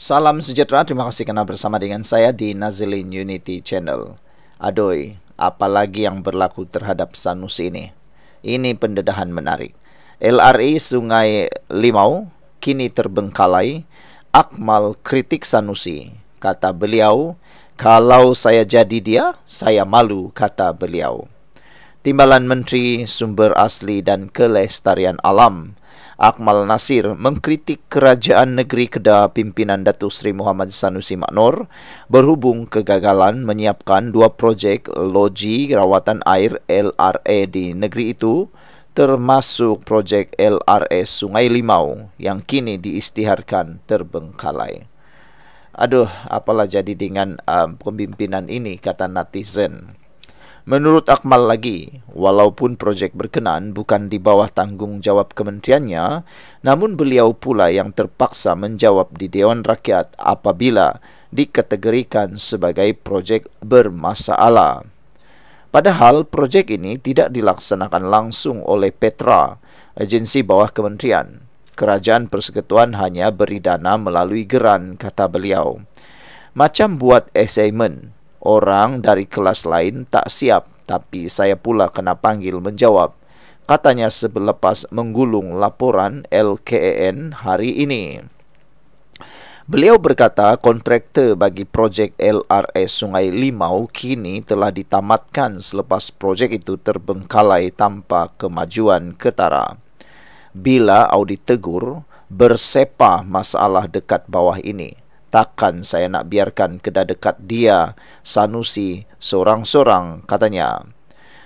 Salam sejahtera, terima kasih kerana bersama dengan saya di Nazilin Unity Channel. Aduh, apalagi yang berlaku terhadap Sanusi ini? Ini pendedahan menarik. LRI Sungai Limau kini terbengkalai. Akmal kritik Sanusi. Kata beliau, kalau saya jadi dia, saya malu, kata beliau. Timbalan Menteri Sumber Asli dan Kelestarian Alam Akmal Nasir mengkritik Kerajaan Negeri Kedah pimpinan Datuk Seri Muhammad Sanusi Maknor berhubung kegagalan menyiapkan dua projek loji rawatan air LRA di negeri itu, termasuk projek LRA Sungai Limau yang kini diisytiharkan terbengkalai. Aduh, apalah jadi dengan pemimpinan ini, kata netizen. Menurut Akmal lagi, walaupun projek berkenaan bukan di bawah tanggungjawab kementeriannya, namun beliau pula yang terpaksa menjawab di Dewan Rakyat apabila dikategorikan sebagai projek bermasalah. Padahal projek ini tidak dilaksanakan langsung oleh Petra, agensi bawah kementerian. Kerajaan Persekutuan hanya beri dana melalui geran, kata beliau. Macam buat assignment. Orang dari kelas lain tak siap, tapi saya pula kena panggil menjawab, katanya selepas menggulung laporan LKAN hari ini. Beliau berkata kontraktor bagi projek LRA Sungai Limau kini telah ditamatkan selepas projek itu terbengkalai tanpa kemajuan ketara. Bila audit tegur, bersepah masalah dekat bawah ini. Takkan saya nak biarkan Kedah dekat dia, Sanusi, sorang-sorang, katanya.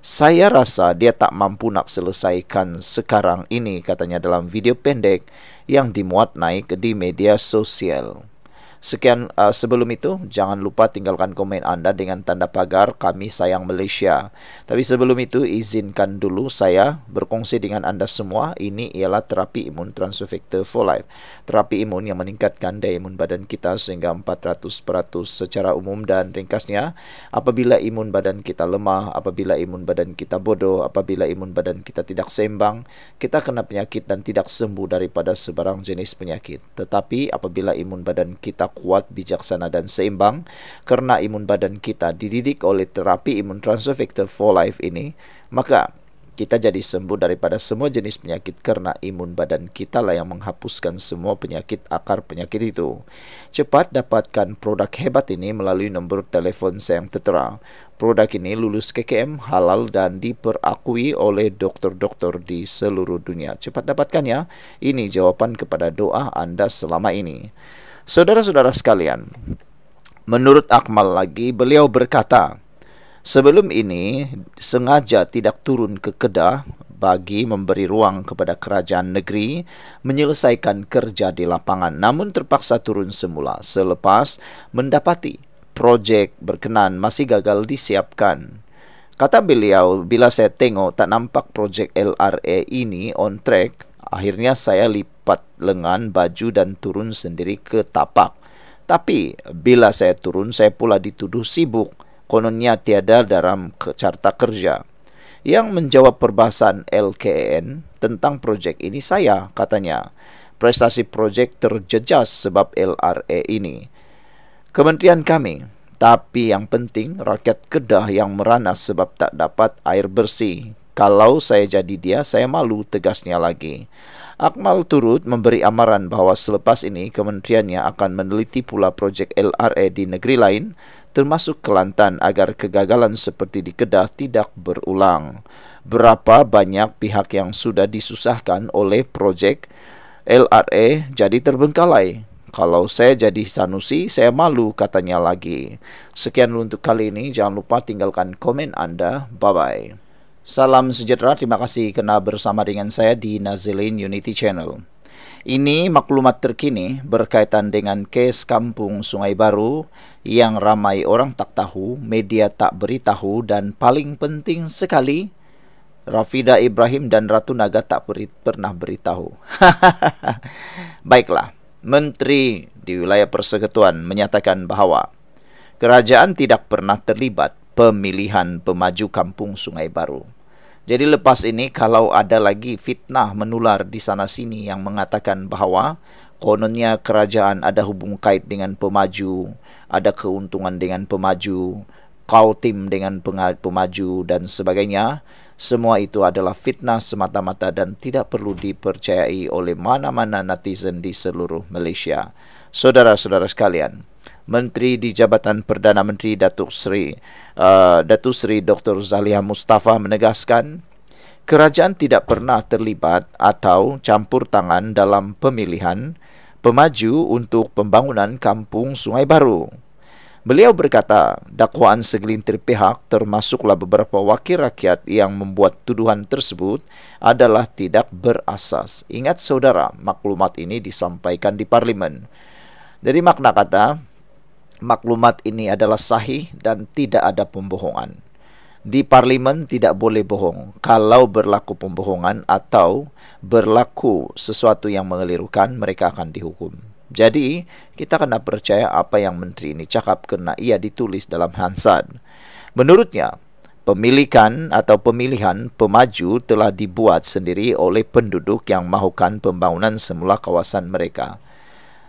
Saya rasa dia tak mampu nak selesaikan sekarang ini, katanya dalam video pendek yang dimuat naik di media sosial. Sekian sebelum itu, jangan lupa tinggalkan komen anda dengan tanda pagar Kami Sayang Malaysia. Tapi sebelum itu, izinkan dulu saya berkongsi dengan anda semua. Ini ialah terapi imun transfer factor for life. Terapi imun yang meningkatkan daya imun badan kita sehingga 400% secara umum, dan ringkasnya, apabila imun badan kita lemah, apabila imun badan kita bodoh, apabila imun badan kita tidak seimbang, kita kena penyakit dan tidak sembuh daripada sebarang jenis penyakit. Tetapi apabila imun badan kita kuat, bijaksana dan seimbang, kerana imun badan kita dididik oleh terapi imun transfer factor for life ini, maka kita jadi sembuh daripada semua jenis penyakit kerana imun badan kita lah yang menghapuskan semua penyakit akar penyakit itu. Cepat dapatkan produk hebat ini melalui nombor telefon saya yang tertera. Produk ini lulus KKM, halal dan diperakui oleh doktor-doktor di seluruh dunia. Cepat dapatkannya. Ini jawapan kepada doa anda selama ini. Saudara-saudara sekalian, menurut Akmal lagi, beliau berkata, sebelum ini sengaja tidak turun ke Kedah bagi memberi ruang kepada kerajaan negeri menyelesaikan kerja di lapangan, namun terpaksa turun semula selepas mendapati projek berkenaan masih gagal disiapkan. Kata beliau, bila saya tengok tak nampak projek LRA ini on track, akhirnya saya lipat lengan baju dan turun sendiri ke tapak. Tapi bila saya turun, saya pula dituduh sibuk. Kononnya tiada dalam carta kerja. Yang menjawab perbahasan LKAN tentang projek ini saya, katanya. Prestasi projek terjejas sebab LRA ini. Kementerian kami. Tapi yang penting, rakyat Kedah yang merana sebab tak dapat air bersih. Kalau saya jadi dia, saya malu, tegasnya lagi. Akmal turut memberi amaran bahawa selepas ini kementeriannya akan meneliti pula projek LRA di negeri lain, termasuk Kelantan, agar kegagalan seperti di Kedah tidak berulang. Berapa banyak pihak yang sudah disusahkan oleh projek LRA jadi terbengkalai. Kalau saya jadi Sanusi, saya malu, katanya lagi. Sekian untuk kali ini. Jangan lupa tinggalkan komen anda. Bye-bye. Salam sejahtera, terima kasih kerana bersama dengan saya di Nazilin Unity Channel. Ini maklumat terkini berkaitan dengan kes kampung Sungai Baru yang ramai orang tak tahu, media tak beritahu, dan paling penting sekali, Rafida Ibrahim dan Ratu Naga tak pernah beritahu. Baiklah, Menteri di Wilayah Persekutuan menyatakan bahawa kerajaan tidak pernah terlibat pemilihan pemaju kampung Sungai Baru. Jadi lepas ini kalau ada lagi fitnah menular di sana sini yang mengatakan bahawa Kononnya kerajaan ada hubung kait dengan pemaju, ada keuntungan dengan pemaju, Kaltim dengan pemaju dan sebagainya. Semua itu adalah fitnah semata-mata dan tidak perlu dipercayai oleh mana-mana netizen di seluruh Malaysia. Saudara-saudara sekalian, Menteri di Jabatan Perdana Menteri Datuk Seri Dr. Zaliha Mustafa menegaskan, kerajaan tidak pernah terlibat atau campur tangan dalam pemilihan pemaju untuk pembangunan kampung Sungai Baru. Beliau berkata, dakwaan segelintir pihak termasuklah beberapa wakil rakyat yang membuat tuduhan tersebut adalah tidak berasas. Ingat saudara, maklumat ini disampaikan di Parlimen. Jadi makna kata, maklumat ini adalah sahih dan tidak ada pembohongan. Di Parlimen tidak boleh bohong. Kalau berlaku pembohongan atau berlaku sesuatu yang mengelirukan, mereka akan dihukum. Jadi, kita kena percaya apa yang menteri ini cakap kerana ia ditulis dalam Hansard. Menurutnya, pemilikan atau pemilihan pemaju telah dibuat sendiri oleh penduduk yang mahukan pembangunan semula kawasan mereka.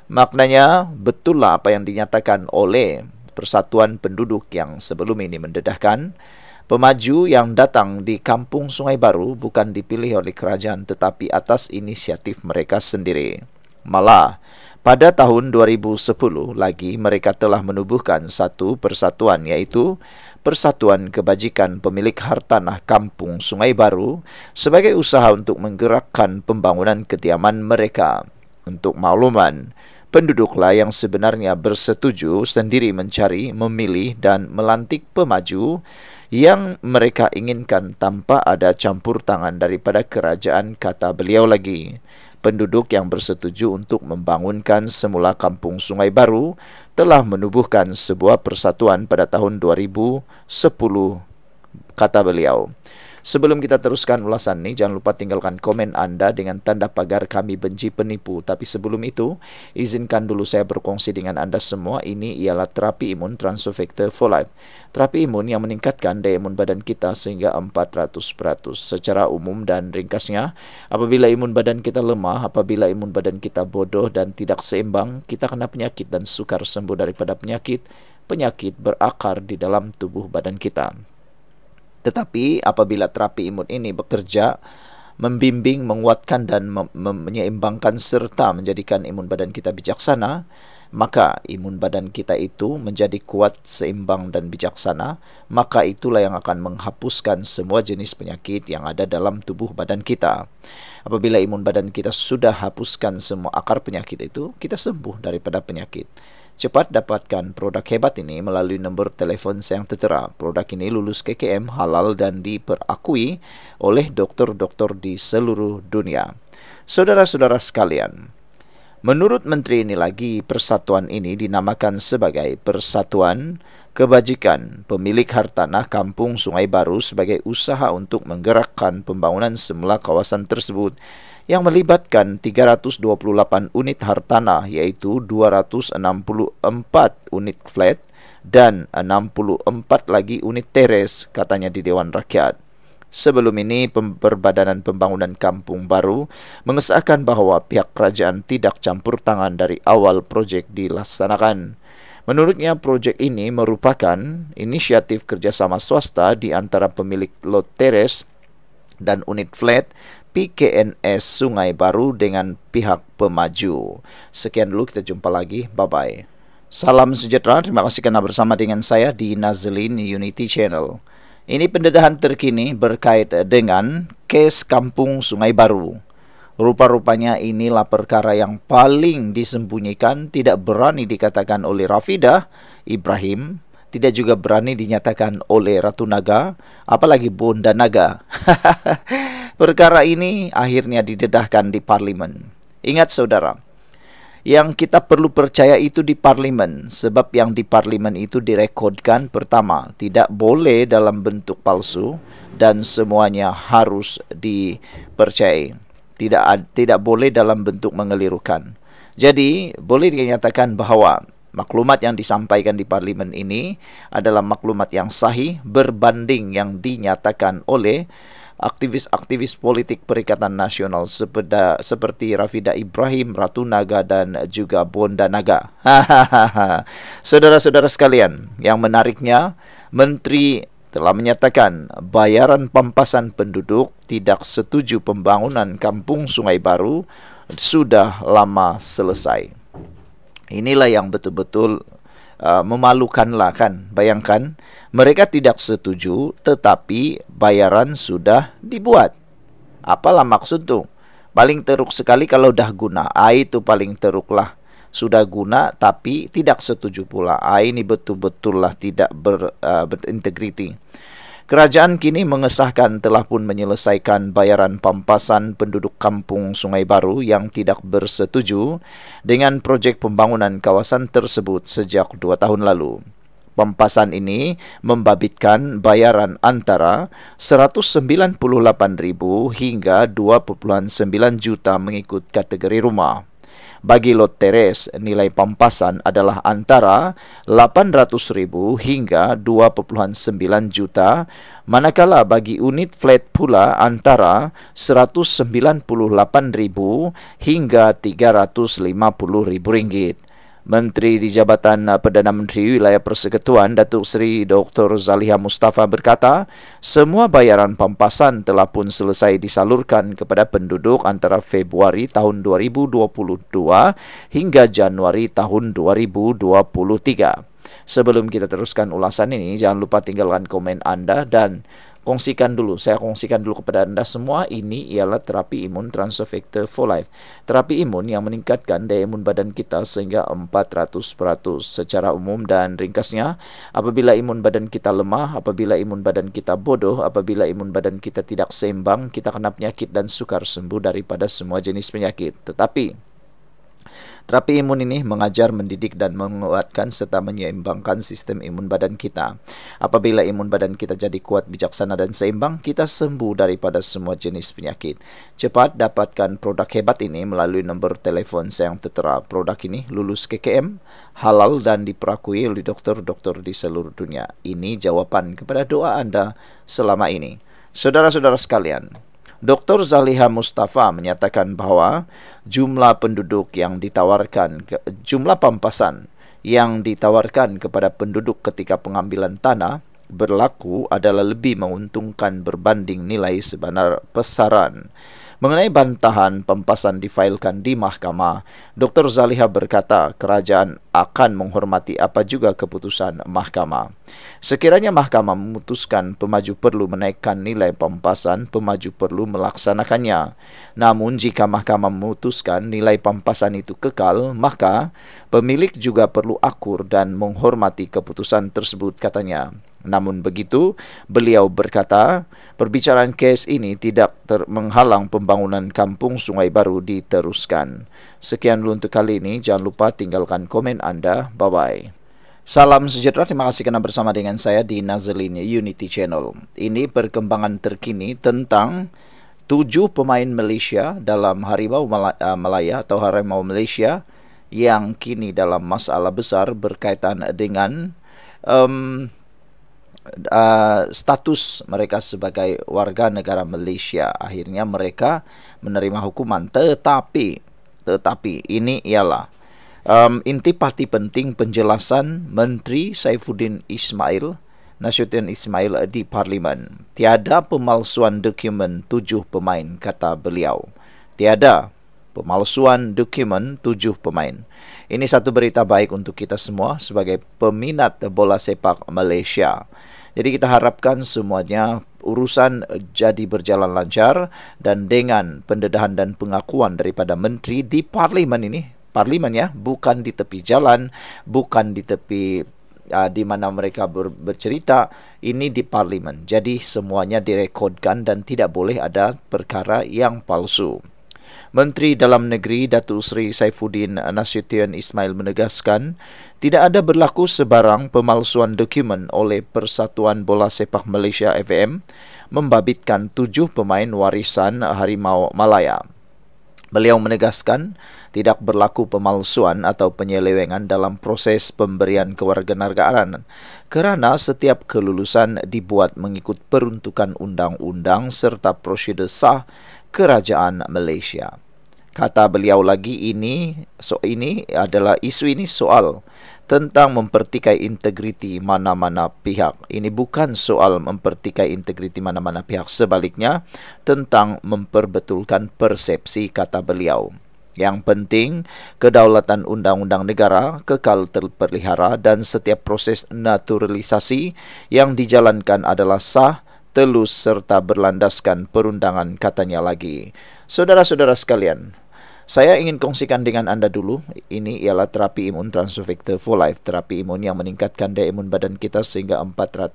Maknanya, betullah apa yang dinyatakan oleh Persatuan Penduduk yang sebelum ini mendedahkan, pemaju yang datang di Kampung Sungai Baru bukan dipilih oleh kerajaan tetapi atas inisiatif mereka sendiri. Malah, pada tahun 2010 lagi mereka telah menubuhkan satu persatuan iaitu Persatuan Kebajikan Pemilik Hartanah Kampung Sungai Baru sebagai usaha untuk menggerakkan pembangunan kediaman mereka. Untuk makluman, penduduklah yang sebenarnya bersetuju sendiri mencari, memilih dan melantik pemaju yang mereka inginkan tanpa ada campur tangan daripada kerajaan, kata beliau lagi. Penduduk yang bersetuju untuk membangunkan semula Kampung Sungai Baru telah menubuhkan sebuah persatuan pada tahun 2010, kata beliau. Sebelum kita teruskan ulasan ini, jangan lupa tinggalkan komen anda dengan tanda pagar kami benci penipu. Tapi sebelum itu, izinkan dulu saya berkongsi dengan anda semua. Ini ialah terapi imun Transfer Factor for Life. Terapi imun yang meningkatkan daya imun badan kita sehingga 400%. Secara umum dan ringkasnya, apabila imun badan kita lemah, apabila imun badan kita bodoh dan tidak seimbang, kita kena penyakit dan sukar sembuh daripada penyakit. Penyakit berakar di dalam tubuh badan kita. Tetapi apabila terapi imun ini bekerja, membimbing, menguatkan dan menyeimbangkan serta menjadikan imun badan kita bijaksana, maka imun badan kita itu menjadi kuat, seimbang dan bijaksana, maka itulah yang akan menghapuskan semua jenis penyakit yang ada dalam tubuh badan kita. Apabila imun badan kita sudah hapuskan semua akar penyakit itu, kita sembuh daripada penyakit. Cepat dapatkan produk hebat ini melalui nombor telefon yang tertera. Produk ini lulus KKM, halal dan diperakui oleh doktor-doktor di seluruh dunia. Saudara-saudara sekalian, menurut menteri ini lagi, persatuan ini dinamakan sebagai Persatuan Kebajikan Pemilik Hartanah Kampung Sungai Baru sebagai usaha untuk menggerakkan pembangunan semula kawasan tersebut yang melibatkan 328 unit hartanah iaitu 264 unit flat dan 64 lagi unit teres, katanya di Dewan Rakyat. Sebelum ini, Perbadanan Pembangunan Kampung Baru mengesahkan bahawa pihak kerajaan tidak campur tangan dari awal projek dilaksanakan. Menurutnya, projek ini merupakan inisiatif kerjasama swasta di antara pemilik lot teres dan unit flat PKNS Sungai Baru dengan pihak pemaju. Sekian dulu, kita jumpa lagi. Bye-bye. Salam sejahtera, terima kasih kerana bersama dengan saya di Nazlin Unity Channel. Ini pendedahan terkini berkait dengan kes Kampung Sungai Baru. Rupa-rupanya inilah perkara yang paling disembunyikan, tidak berani dikatakan oleh Rafidah Ibrahim, tidak juga berani dinyatakan oleh Ratu Naga, apalagi Bonda Naga. Perkara ini akhirnya didedahkan di Parlimen. Ingat saudara, yang kita perlu percaya itu di Parlimen, sebab yang di Parlimen itu direkodkan. Pertama, tidak boleh dalam bentuk palsu dan semuanya harus dipercayai. Tidak boleh dalam bentuk mengelirukan. Jadi, boleh dinyatakan bahawa maklumat yang disampaikan di Parlimen ini adalah maklumat yang sahih berbanding yang dinyatakan oleh aktivis-aktivis politik Perikatan Nasional seperti Rafida Ibrahim, Ratu Naga dan juga Bonda Naga. Saudara-saudara sekalian, yang menariknya, Menteri telah menyatakan bayaran pampasan penduduk tidak setuju pembangunan kampung Sungai Baru sudah lama selesai. Inilah yang betul-betul memalukan lah kan. Bayangkan, mereka tidak setuju tetapi bayaran sudah dibuat. Apalah maksud tuh? Paling teruk sekali kalau dah guna. Itu paling teruk lah. Sudah guna tapi tidak setuju pula. Ini betul-betul lah tidak berintegriti. Kerajaan kini mengesahkan telah pun menyelesaikan bayaran pampasan penduduk kampung Sungai Baru yang tidak bersetuju dengan projek pembangunan kawasan tersebut sejak 2 tahun lalu. Pampasan ini membabitkan bayaran antara 198.000 hingga 2,9 juta mengikut kategori rumah. Bagi lot teres, nilai pampasan adalah antara 800.000 hingga 2,9 juta, manakala bagi unit flat pula antara 198.000 hingga 350.000 ringgit. Menteri di Jabatan Perdana Menteri Wilayah Persekutuan Datuk Seri Dr. Zaliha Mustafa berkata, semua bayaran pampasan telah pun selesai disalurkan kepada penduduk antara Februari tahun 2022 hingga Januari tahun 2023. Sebelum kita teruskan ulasan ini, jangan lupa tinggalkan komen Anda dan saya kongsikan dulu kepada Anda semua. Ini ialah terapi imun Transfer Factor for Life. Terapi imun yang meningkatkan daya imun badan kita sehingga 400% secara umum dan ringkasnya. Apabila imun badan kita lemah, apabila imun badan kita bodoh, apabila imun badan kita tidak seimbang, kita kena penyakit dan sukar sembuh daripada semua jenis penyakit. Tetapi terapi imun ini mengajar, mendidik dan menguatkan serta menyeimbangkan sistem imun badan kita. Apabila imun badan kita jadi kuat, bijaksana dan seimbang, kita sembuh daripada semua jenis penyakit. Cepat dapatkan produk hebat ini melalui nombor telefon saya yang tertera. Produk ini lulus KKM, halal dan diperakui oleh dokter-dokter di seluruh dunia. Ini jawaban kepada doa Anda selama ini. Saudara-saudara sekalian, Dr. Zaliha Mustafa menyatakan bahawa jumlah pampasan yang ditawarkan kepada penduduk ketika pengambilan tanah berlaku adalah lebih menguntungkan berbanding nilai sebenar pasaran. Mengenai bantahan pampasan difailkan di mahkamah, Dr. Zaliha berkata kerajaan akan menghormati apa juga keputusan mahkamah. Sekiranya mahkamah memutuskan pemaju perlu menaikkan nilai pampasan, pemaju perlu melaksanakannya. Namun jika mahkamah memutuskan nilai pampasan itu kekal, maka pemilik juga perlu akur dan menghormati keputusan tersebut, katanya. Namun begitu, beliau berkata, perbicaraan kes ini tidak menghalang pembangunan kampung Sungai Baru diteruskan. Sekian dulu untuk kali ini. Jangan lupa tinggalkan komen Anda. Bye-bye. Salam sejahtera, terima kasih kerana bersama dengan saya di Nazlin Unity Channel. Ini perkembangan terkini tentang 7 pemain Malaysia dalam Harimau Malaya atau Harimau Malaysia yang kini dalam masalah besar berkaitan dengan status mereka sebagai warga negara Malaysia. Akhirnya mereka menerima hukuman, tetapi ini ialah intipati penting penjelasan Menteri Saifuddin Nasution Ismail di Parlimen. Tiada pemalsuan dokumen 7 pemain, kata beliau. Tiada pemalsuan dokumen 7 pemain. Ini satu berita baik untuk kita semua sebagai peminat bola sepak Malaysia. Jadi kita harapkan semuanya urusan jadi berjalan lancar dan dengan pendedahan dan pengakuan daripada menteri di parlimen ini. Parlimen ya, bukan di tepi jalan, bukan di tepi di mana mereka bercerita, ini di parlimen. Jadi semuanya direkodkan dan tidak boleh ada perkara yang palsu. Menteri Dalam Negeri Datuk Seri Saifuddin Nasution Ismail menegaskan tidak ada berlaku sebarang pemalsuan dokumen oleh Persatuan Bola Sepak Malaysia FAM membabitkan 7 pemain warisan Harimau Malaya. Beliau menegaskan tidak berlaku pemalsuan atau penyelewengan dalam proses pemberian kewarganegaraan kerana setiap kelulusan dibuat mengikut peruntukan undang-undang serta prosedur sah kerajaan Malaysia. Kata beliau lagi, isu ini soal tentang mempertikai integriti mana-mana pihak. Ini bukan soal mempertikai integriti mana-mana pihak, sebaliknya tentang memperbetulkan persepsi, kata beliau. Yang penting, kedaulatan undang-undang negara kekal terpelihara dan setiap proses naturalisasi yang dijalankan adalah sah, telus serta berlandaskan perundangan, katanya lagi. Saudara-saudara sekalian, saya ingin kongsikan dengan anda dulu. Ini ialah terapi imun Transovector for Life, terapi imun yang meningkatkan daya imun badan kita sehingga 400%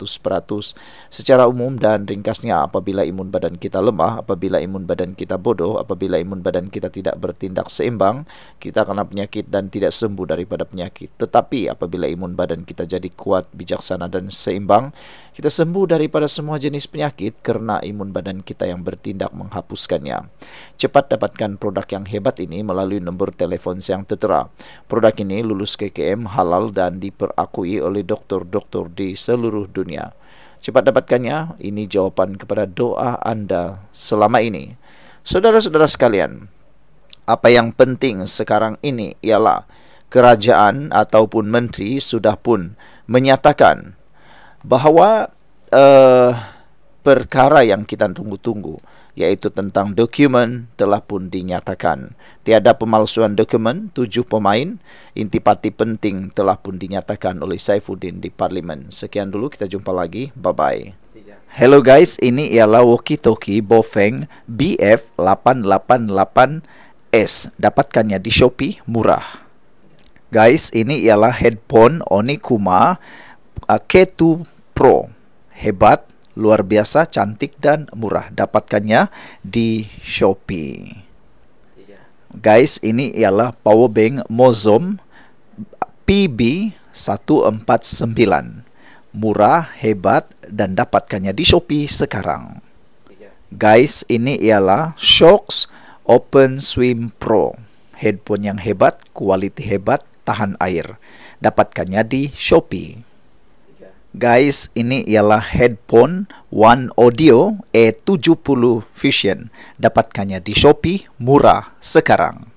secara umum, dan ringkasnya, apabila imun badan kita lemah, apabila imun badan kita bodoh, apabila imun badan kita tidak bertindak seimbang, kita kena penyakit dan tidak sembuh daripada penyakit. Tetapi apabila imun badan kita jadi kuat, bijaksana dan seimbang, kita sembuh daripada semua jenis penyakit kerana imun badan kita yang bertindak menghapuskannya. Cepat dapatkan produk yang hebat ini melalui nombor telefon yang tertera. Produk ini lulus KKM, halal dan diperakui oleh doktor-doktor di seluruh dunia. Cepat dapatkannya, ini jawapan kepada doa anda selama ini. Saudara-saudara sekalian, apa yang penting sekarang ini ialah kerajaan ataupun menteri sudah pun menyatakan bahawa perkara yang kita tunggu-tunggu, iaitu tentang dokumen, telah pun dinyatakan. Tiada pemalsuan dokumen. 7 pemain intipati penting telah pun dinyatakan oleh Saifuddin di Parlimen. Sekian dulu, kita jumpa lagi. Bye-bye. Hello guys, ini ialah walkie-talkie Bofeng BF888S. Dapatkannya di Shopee, murah. Guys, ini ialah headphone Onikuma K2 Pro. Hebat, luar biasa, cantik dan murah. Dapatkannya di Shopee. Guys, ini ialah power bank Mozom PB149. Murah, hebat dan dapatkannya di Shopee sekarang. Guys, ini ialah Shocks Open Swim Pro. Headphone yang hebat, kualiti hebat, tahan air. Dapatkannya di Shopee. Guys, ini ialah headphone One Audio E70 Fusion. Dapatkannya di Shopee, murah sekarang.